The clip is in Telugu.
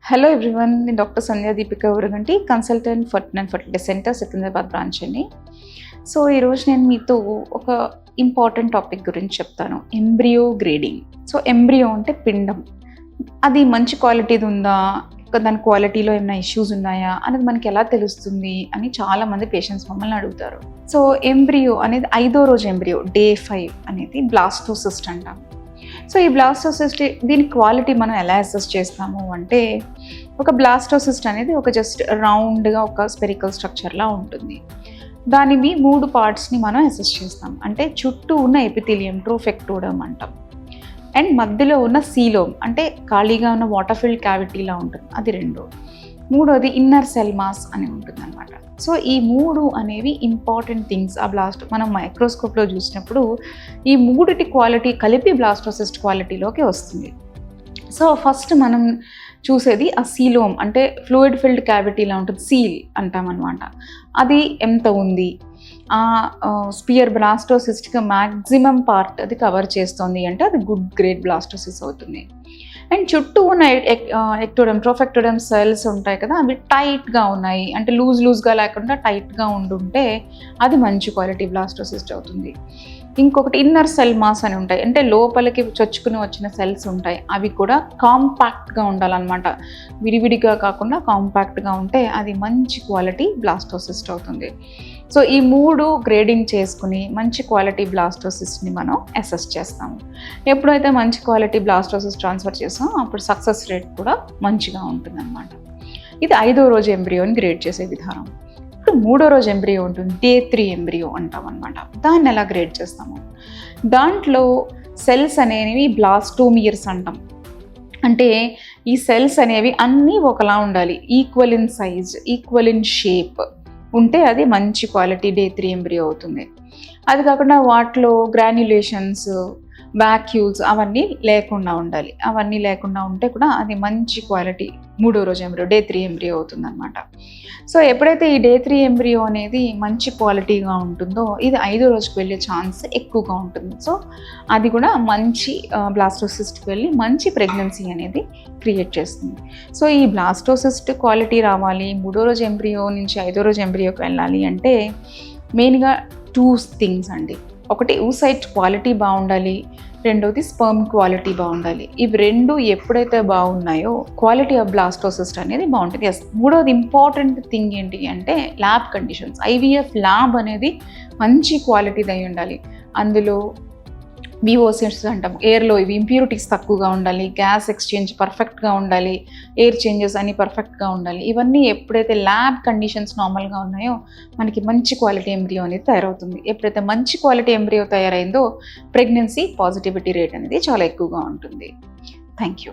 హలో ఎవ్రీవన్, నేను doctor Sandhya Deepika Uraganti, consultant fertility centre Secunderabad branch అండి. సో ఈరోజు నేను మీతో ఒక ఇంపార్టెంట్ టాపిక్ గురించి చెప్తాను, ఎంబ్రియో గ్రేడింగ్. సో ఎంబ్రియో అంటే పిండం, అది మంచి క్వాలిటీది ఉందా, దాని క్వాలిటీలో ఏమైనా ఇష్యూస్ ఉన్నాయా అనేది మనకి ఎలా తెలుస్తుంది అని చాలామంది పేషెంట్స్ మమ్మల్ని అడుగుతారు. సో ఎంబ్రియో అనేది 5వ రోజు ఎంబ్రియో, డే 5 అనేది బ్లాస్టోసిస్ట్ అంటాం. సో ఈ బ్లాస్టోసిస్ట్ దీని క్వాలిటీ మనం ఎలా అసెస్ చేస్తాము అంటే, ఒక బ్లాస్టోసిస్ట్ అనేది ఒక జస్ట్ రౌండ్గా ఒక స్పెరికల్ స్ట్రక్చర్లా ఉంటుంది. దానిని 3 పార్ట్స్ని మనం అసెస్ చేస్తాం. అంటే చుట్టూ ఉన్న ఎపిథీలియం, ట్రోఫెక్టోడమ్ అంటాం, అండ్ మధ్యలో ఉన్న సీలోమ్ అంటే ఖాళీగా ఉన్న వాటర్ ఫిల్డ్ క్యావిటీలా ఉంటుంది, అది 2. మూడోది ఇన్నర్ సెల్ మాస్ అని ఉంటుంది అనమాట. సో ఈ 3 అనేవి ఇంపార్టెంట్ థింగ్స్. ఆ మనం మైక్రోస్కోప్లో చూసినప్పుడు ఈ 3 క్వాలిటీ కలిపి బ్లాస్టోసిస్ట్ క్వాలిటీలోకి వస్తుంది. సో ఫస్ట్ మనం చూసేది ఆ సీలోమ్, అంటే ఫ్లూయిడ్ ఫిల్డ్ క్యావిటీలా ఉంటుంది, సీల్ అంటాం అనమాట. అది ఎంత ఉంది, స్పియర్ బ్లాస్టోసిస్ట్కి మ్యాక్సిమం పార్ట్ అది కవర్ చేస్తుంది అంటే అది గుడ్ గ్రేడ్ బ్లాస్టోసిస్ అవుతుంది. అండ్ చుట్టూ ఉన్న ఎక్టోడమ్, ట్రోఫెక్టోడమ్ సెల్స్ ఉంటాయి కదా, అవి టైట్గా ఉన్నాయి, అంటే లూజ్గా లేకుండా టైట్గా ఉండుంటే అది మంచి క్వాలిటీ బ్లాస్టోసిస్ట్ అవుతుంది. ఇంకొకటి ఇన్నర్ సెల్ మాస్ అని ఉంటాయి, అంటే లోపలికి చొచ్చుకుని వచ్చిన సెల్స్ ఉంటాయి, అవి కూడా కాంపాక్ట్గా ఉండాలన్నమాట. విడివిడిగా కాకుండా కాంపాక్ట్గా ఉంటే అది మంచి క్వాలిటీ బ్లాస్టోసిస్ట్ అవుతుంది. సో ఈ 3 గ్రేడింగ్ చేసుకుని మంచి క్వాలిటీ బ్లాస్టోసిస్ట్ని మనం అసెస్ చేస్తాము. ఎప్పుడైతే మంచి క్వాలిటీ బ్లాస్టోసిస్ ట్రాన్స్ఫర్ చేస్తామో అప్పుడు సక్సెస్ రేట్ కూడా మంచిగా ఉంటుందన్నమాట. ఇది 5వ రోజు ఎంబ్రియోని గ్రేడ్ చేసే విధానం. ఇప్పుడు 3వ రోజు ఎంబ్రియో ఉంటుంది, డే 3 ఎంబ్రియో అంటాం అనమాట. దాన్ని ఎలా గ్రేడ్ చేస్తాము, దాంట్లో సెల్స్ అనేవి బ్లాస్టోమియర్స్ అంటాం. అంటే ఈ సెల్స్ అనేవి అన్నీ ఒకలా ఉండాలి, equal in size, equal in shape ఉంటే అది మంచి క్వాలిటీ డే 3 ఎంబ్రియో అవుతుంది. అది కాకుండా వాటిలో గ్రాన్యులేషన్స్, వ్యాక్యూల్స్ అవన్నీ లేకుండా ఉండాలి. అవన్నీ లేకుండా ఉంటే కూడా అది మంచి క్వాలిటీ 3వ రోజు ఎంబ్రియో, డే 3 ఎంబ్రియో అవుతుంది అనమాట. సో ఎప్పుడైతే ఈ డే 3 ఎంబ్రియో అనేది మంచి క్వాలిటీగా ఉంటుందో ఇది 5వ రోజుకి వెళ్ళే ఛాన్స్ ఎక్కువగా ఉంటుంది. సో అది కూడా మంచి బ్లాస్టోసిస్ట్కి వెళ్ళి మంచి ప్రెగ్నెన్సీ అనేది క్రియేట్ చేస్తుంది. సో ఈ బ్లాస్టోసిస్ట్ క్వాలిటీ రావాలి, 3వ రోజు ఎంబ్రియో నుంచి 5వ రోజు ఎంబ్రియోకి వెళ్ళాలి అంటే మెయిన్గా 2 థింగ్స్ అండి. ఒకటి oocyte క్వాలిటీ బాగుండాలి, రెండోది స్పర్మ్ క్వాలిటీ బాగుండాలి. ఇవి 2 ఎప్పుడైతే బాగున్నాయో క్వాలిటీ ఆఫ్ బ్లాస్టోసిస్ట్ అనేది బాగుంటుంది. మూడోది ఇంపార్టెంట్ థింగ్ ఏంటి అంటే ల్యాబ్ కండిషన్స్. IVF ల్యాబ్ అనేది మంచి క్వాలిటీది అయి ఉండాలి. అందులో విఓసిస్ అంటాం, ఎయిర్లో ఇవి ఇంప్యూరిటీస్ తక్కువగా ఉండాలి, గ్యాస్ ఎక్స్చేంజ్ పర్ఫెక్ట్గా ఉండాలి, ఎయిర్ చేంజెస్ అన్నీ పర్ఫెక్ట్గా ఉండాలి. ఇవన్నీ ఎప్పుడైతే ల్యాబ్ కండిషన్స్ నార్మల్గా ఉన్నాయో మనకి మంచి క్వాలిటీ ఎంబ్రియో అనేది తయారవుతుంది. ఎప్పుడైతే మంచి క్వాలిటీ ఎంబ్రియో తయారైందో ప్రెగ్నెన్సీ పాజిటివిటీ రేట్ అనేది చాలా ఎక్కువగా ఉంటుంది. Thank you.